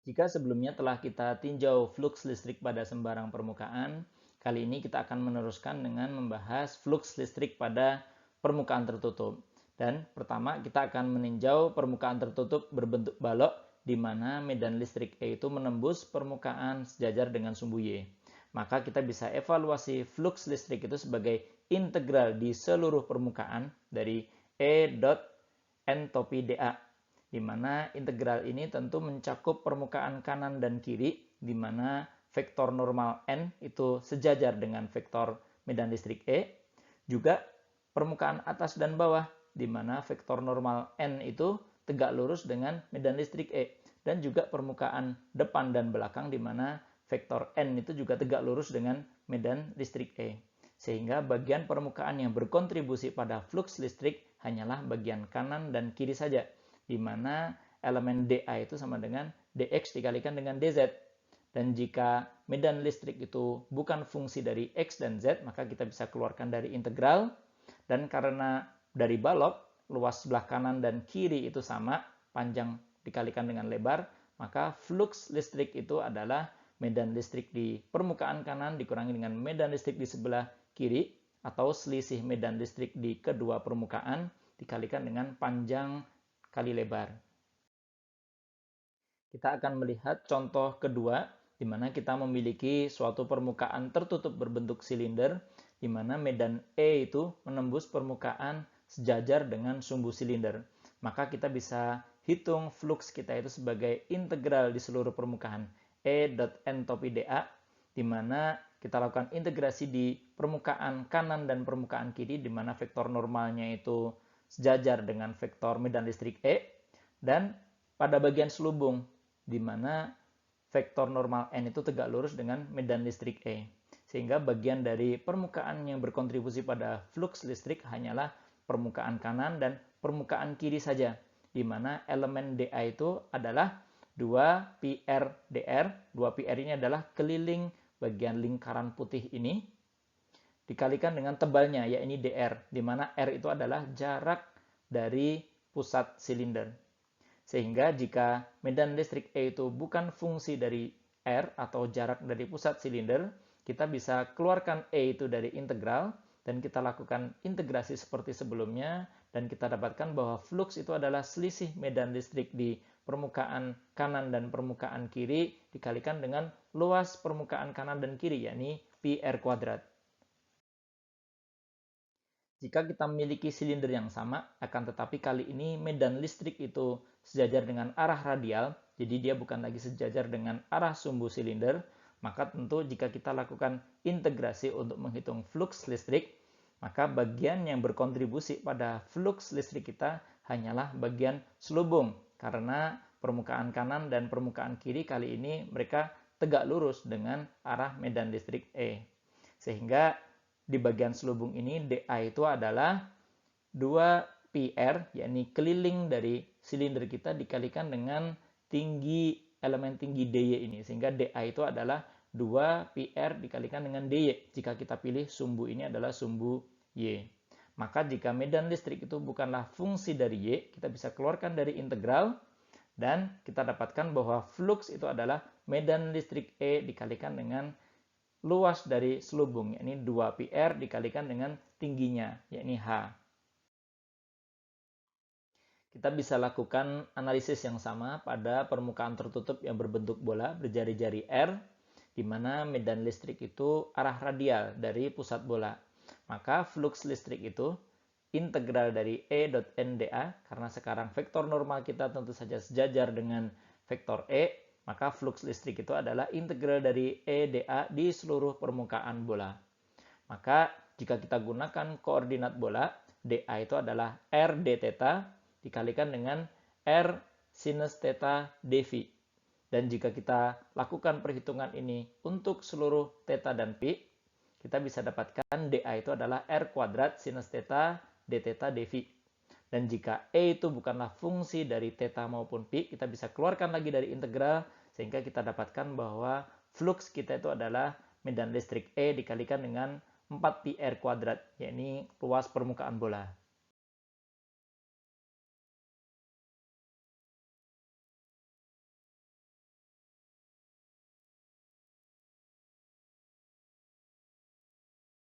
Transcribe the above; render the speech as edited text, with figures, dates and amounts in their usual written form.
Jika sebelumnya telah kita tinjau fluks listrik pada sembarang permukaan, kali ini kita akan meneruskan dengan membahas fluks listrik pada permukaan tertutup. Dan pertama kita akan meninjau permukaan tertutup berbentuk balok di mana medan listrik E itu menembus permukaan sejajar dengan sumbu Y. Maka kita bisa evaluasi fluks listrik itu sebagai integral di seluruh permukaan dari E dot N topi dA, di mana integral ini tentu mencakup permukaan kanan dan kiri, di mana vektor normal N itu sejajar dengan vektor medan listrik E, juga permukaan atas dan bawah, di mana vektor normal N itu tegak lurus dengan medan listrik E, dan juga permukaan depan dan belakang, di mana vektor N itu juga tegak lurus dengan medan listrik E. Sehingga bagian permukaan yang berkontribusi pada flux listrik hanyalah bagian kanan dan kiri saja, di mana elemen dA itu sama dengan dx dikalikan dengan dz. Dan jika medan listrik itu bukan fungsi dari x dan z, maka kita bisa keluarkan dari integral. Dan karena dari balok, luas sebelah kanan dan kiri itu sama, panjang dikalikan dengan lebar, maka flux listrik itu adalah medan listrik di permukaan kanan dikurangi dengan medan listrik di sebelah kiri, atau selisih medan listrik di kedua permukaan dikalikan dengan panjang kali lebar. Kita akan melihat contoh kedua, di mana kita memiliki suatu permukaan tertutup berbentuk silinder, di mana medan E itu menembus permukaan sejajar dengan sumbu silinder. Maka kita bisa hitung flux kita itu sebagai integral di seluruh permukaan E dot N topi dA, di mana kita lakukan integrasi di permukaan kanan dan permukaan kiri, di mana vektor normalnya itu sejajar dengan vektor medan listrik E, dan pada bagian selubung, di mana vektor normal N itu tegak lurus dengan medan listrik E. Sehingga bagian dari permukaan yang berkontribusi pada flux listrik hanyalah permukaan kanan dan permukaan kiri saja, di mana elemen dA itu adalah 2πr dr. 2πr ini adalah keliling bagian lingkaran putih ini, dikalikan dengan tebalnya, yaitu dr, di mana r itu adalah jarak dari pusat silinder. Sehingga jika medan listrik E itu bukan fungsi dari R atau jarak dari pusat silinder, kita bisa keluarkan E itu dari integral, dan kita lakukan integrasi seperti sebelumnya, dan kita dapatkan bahwa flux itu adalah selisih medan listrik di permukaan kanan dan permukaan kiri dikalikan dengan luas permukaan kanan dan kiri, yakni πr kuadrat. Jika kita memiliki silinder yang sama, akan tetapi kali ini medan listrik itu sejajar dengan arah radial, jadi dia bukan lagi sejajar dengan arah sumbu silinder, maka tentu jika kita lakukan integrasi untuk menghitung flux listrik, maka bagian yang berkontribusi pada flux listrik kita hanyalah bagian selubung, karena permukaan kanan dan permukaan kiri kali ini mereka tegak lurus dengan arah medan listrik E. Sehingga di bagian selubung ini dA itu adalah 2πr, yakni keliling dari silinder kita dikalikan dengan tinggi elemen tinggi dy ini, sehingga dA itu adalah 2πr dikalikan dengan dy jika kita pilih sumbu ini adalah sumbu y. Maka jika medan listrik itu bukanlah fungsi dari y, kita bisa keluarkan dari integral, dan kita dapatkan bahwa flux itu adalah medan listrik E dikalikan dengan luas dari selubung, yakni 2πr dikalikan dengan tingginya, yakni H. Kita bisa lakukan analisis yang sama pada permukaan tertutup yang berbentuk bola berjari-jari R, di mana medan listrik itu arah radial dari pusat bola. Maka flux listrik itu integral dari E dot NdA, karena sekarang vektor normal kita tentu saja sejajar dengan vektor E, maka flux listrik itu adalah integral dari E dA di seluruh permukaan bola. Maka jika kita gunakan koordinat bola, dA itu adalah R d theta dikalikan dengan R sinus theta dV. Dan jika kita lakukan perhitungan ini untuk seluruh theta dan pi, kita bisa dapatkan dA itu adalah R kuadrat sinus theta d theta dV. Dan jika E itu bukanlah fungsi dari theta maupun pi, kita bisa keluarkan lagi dari integral, sehingga kita dapatkan bahwa flux kita itu adalah medan listrik E dikalikan dengan 4πr kuadrat, yakni luas permukaan bola.